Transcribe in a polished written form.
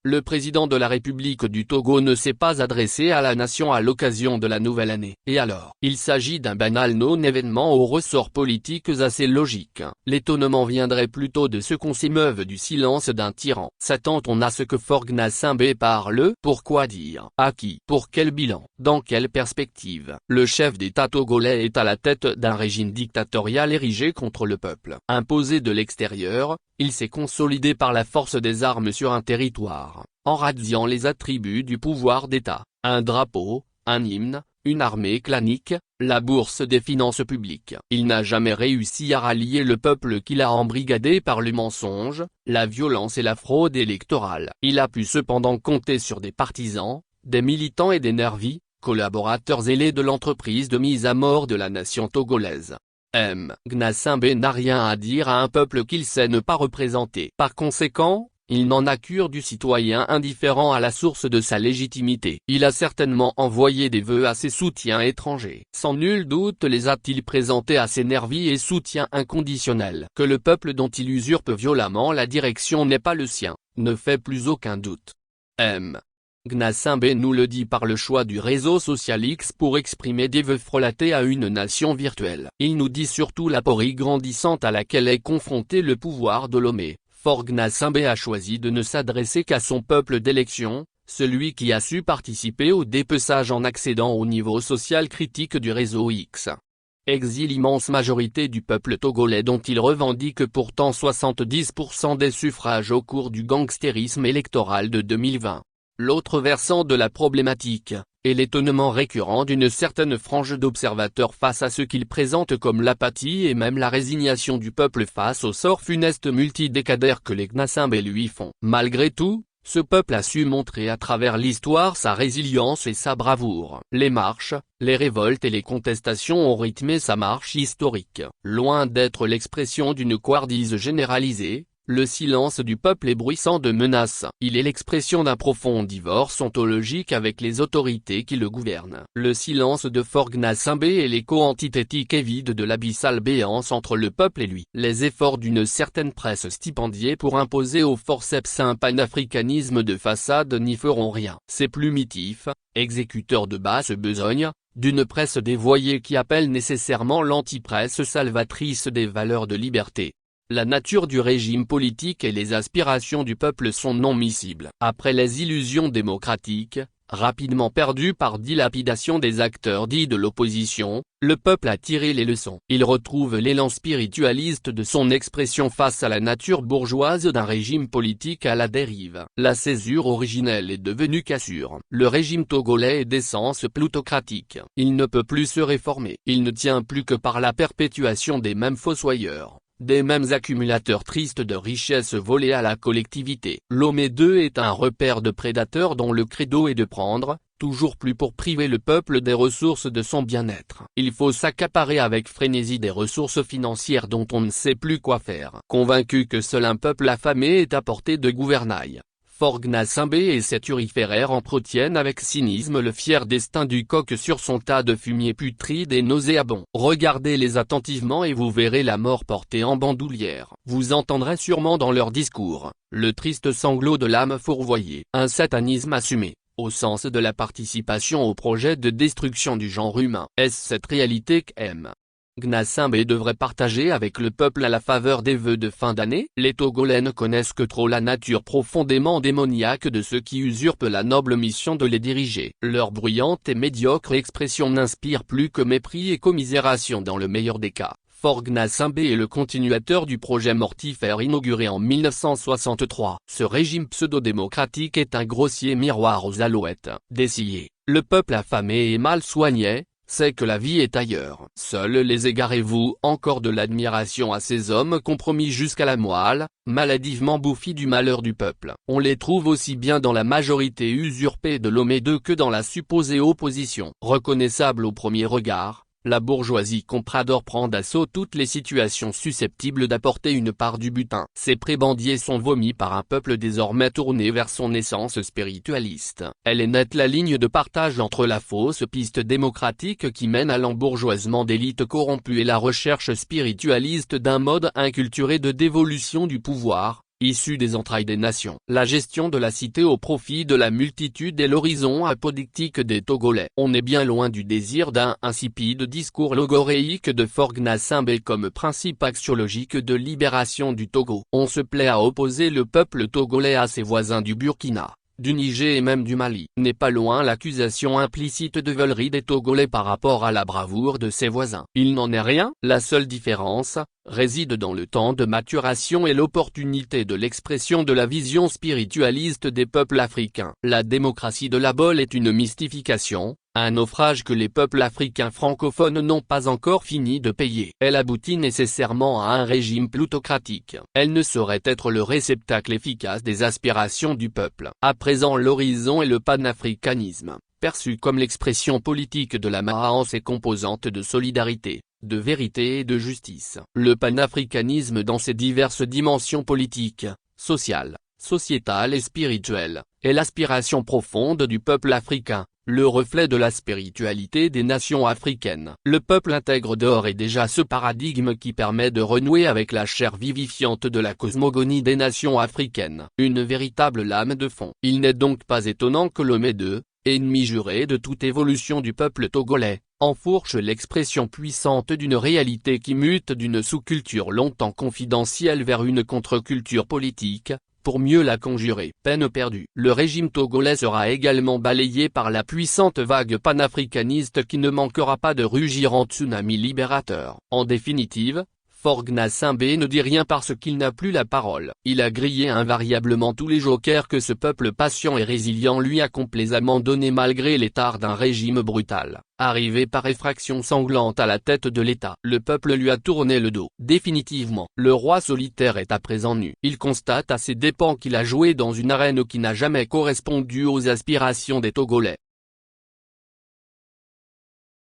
Le président de la République du Togo ne s'est pas adressé à la nation à l'occasion de la nouvelle année. Et alors? Il s'agit d'un banal non-événement aux ressorts politiques assez logiques. L'étonnement viendrait plutôt de ce qu'on s'émeuve du silence d'un tyran. S'attend-on à ce que Faure Gnassingbé parle? Pourquoi dire? À qui? Pour quel bilan? Dans quelle perspective? Le chef d'État togolais est à la tête d'un régime dictatorial érigé contre le peuple. Imposé de l'extérieur, il s'est consolidé par la force des armes sur un territoire, en razziant les attributs du pouvoir d'État, un drapeau, un hymne, une armée clanique, la bourse des finances publiques. Il n'a jamais réussi à rallier le peuple qu'il a embrigadé par le mensonge, la violence et la fraude électorale. Il a pu cependant compter sur des partisans, des militants et des nervis, collaborateurs zélés de l'entreprise de mise à mort de la nation togolaise. Gnassingbé n'a rien à dire à un peuple qu'il sait ne pas représenter. Par conséquent, il n'en a cure du citoyen indifférent à la source de sa légitimité. Il a certainement envoyé des vœux à ses soutiens étrangers. Sans nul doute les a-t-il présentés à ses nervis et soutiens inconditionnels. Que le peuple dont il usurpe violemment la direction n'est pas le sien, ne fait plus aucun doute. Gnassingbé nous le dit par le choix du réseau social X pour exprimer des vœux frelatés à une nation virtuelle. Il nous dit surtout l'aporie grandissante à laquelle est confronté le pouvoir de Lomé. Faure Gnassingbé a choisi de ne s'adresser qu'à son peuple d'élection, celui qui a su participer au dépeçage en accédant au niveau social critique du réseau X. L'immense majorité du peuple togolais dont il revendique pourtant 70% des suffrages au cours du gangstérisme électoral de 2020. L'autre versant de la problématique, est l'étonnement récurrent d'une certaine frange d'observateurs face à ce qu'ils présentent comme l'apathie et même la résignation du peuple face au sort funeste multidécadaire que les Gnassingbé lui font. Malgré tout, ce peuple a su montrer à travers l'histoire sa résilience et sa bravoure. Les marches, les révoltes et les contestations ont rythmé sa marche historique. Loin d'être l'expression d'une couardise généralisée, le silence du peuple est bruissant de menaces. Il est l'expression d'un profond divorce ontologique avec les autorités qui le gouvernent. Le silence de Faure Gnassingbé est l'écho antithétique et vide de l'abyssale béance entre le peuple et lui. Les efforts d'une certaine presse stipendiée pour imposer au forceps un panafricanisme de façade n'y feront rien. Ces plumitifs, exécuteurs de basse besogne, d'une presse dévoyée qui appelle nécessairement l'antipresse salvatrice des valeurs de liberté. La nature du régime politique et les aspirations du peuple sont non miscibles. Après les illusions démocratiques, rapidement perdues par dilapidation des acteurs dits de l'opposition, le peuple a tiré les leçons. Il retrouve l'élan spiritualiste de son expression face à la nature bourgeoise d'un régime politique à la dérive. La césure originelle est devenue cassure. Le régime togolais est d'essence plutocratique. Il ne peut plus se réformer. Il ne tient plus que par la perpétuation des mêmes fossoyeurs, des mêmes accumulateurs tristes de richesses volées à la collectivité. Lomé II est un repère de prédateurs dont le credo est de prendre, toujours plus pour priver le peuple des ressources de son bien-être. Il faut s'accaparer avec frénésie des ressources financières dont on ne sait plus quoi faire. Convaincu que seul un peuple affamé est à portée de gouvernail, Faure Gnassingbé et ses turiféraires entretiennent avec cynisme le fier destin du coq sur son tas de fumier putride et nauséabond. Regardez-les attentivement et vous verrez la mort portée en bandoulière. Vous entendrez sûrement dans leur discours, le triste sanglot de l'âme fourvoyée. Un satanisme assumé, au sens de la participation au projet de destruction du genre humain. Est-ce cette réalité Gnassingbé devrait partager avec le peuple à la faveur des vœux de fin d'année? Les Togolais ne connaissent que trop la nature profondément démoniaque de ceux qui usurpent la noble mission de les diriger. Leur bruyante et médiocre expression n'inspire plus que mépris et commisération dans le meilleur des cas. Faure Gnassingbé est le continuateur du projet mortifère inauguré en 1963. Ce régime pseudo-démocratique est un grossier miroir aux alouettes. Dessillé, le peuple affamé et mal soigné c'est que la vie est ailleurs. Seuls les égarés vouent encore de l'admiration à ces hommes compromis jusqu'à la moelle, maladivement bouffis du malheur du peuple. On les trouve aussi bien dans la majorité usurpée de Lomé II que dans la supposée opposition. Reconnaissable au premier regard, la bourgeoisie comprador prend d'assaut toutes les situations susceptibles d'apporter une part du butin. Ces prébendiers sont vomis par un peuple désormais tourné vers son essence spiritualiste. Elle est nette la ligne de partage entre la fausse piste démocratique qui mène à l'embourgeoisement d'élites corrompues et la recherche spiritualiste d'un mode inculturé de dévolution du pouvoir, issu des entrailles des nations. La gestion de la cité au profit de la multitude est l'horizon apodictique des Togolais. On est bien loin du désir d'un insipide discours logoréique de Faure Gnassingbé comme principe axiologique de libération du Togo. On se plaît à opposer le peuple togolais à ses voisins du Burkina, du Niger et même du Mali. N'est pas loin l'accusation implicite de veulerie des Togolais par rapport à la bravoure de ses voisins. Il n'en est rien, la seule différence réside dans le temps de maturation et l'opportunité de l'expression de la vision spiritualiste des peuples africains. La démocratie de la Bole est une mystification, un naufrage que les peuples africains francophones n'ont pas encore fini de payer. Elle aboutit nécessairement à un régime plutocratique. Elle ne saurait être le réceptacle efficace des aspirations du peuple. À présent l'horizon est le panafricanisme, perçu comme l'expression politique de la Maha en ses composantes de solidarité, de vérité et de justice. Le panafricanisme dans ses diverses dimensions politiques, sociales, sociétales et spirituelles, est l'aspiration profonde du peuple africain, le reflet de la spiritualité des nations africaines. Le peuple intègre d'ores et déjà ce paradigme qui permet de renouer avec la chair vivifiante de la cosmogonie des nations africaines, une véritable lame de fond. Il n'est donc pas étonnant que l'Omédé, ennemi juré de toute évolution du peuple togolais, enfourche l'expression puissante d'une réalité qui mute d'une sous-culture longtemps confidentielle vers une contre-culture politique, pour mieux la conjurer. Peine perdue. Le régime togolais sera également balayé par la puissante vague panafricaniste qui ne manquera pas de rugir en tsunami libérateur. En définitive, Faure Gnassingbé ne dit rien parce qu'il n'a plus la parole. Il a grillé invariablement tous les jokers que ce peuple patient et résilient lui a complaisamment donné malgré les tares d'un régime brutal. Arrivé par effraction sanglante à la tête de l'État, le peuple lui a tourné le dos. Définitivement, le roi solitaire est à présent nu. Il constate à ses dépens qu'il a joué dans une arène qui n'a jamais correspondu aux aspirations des Togolais.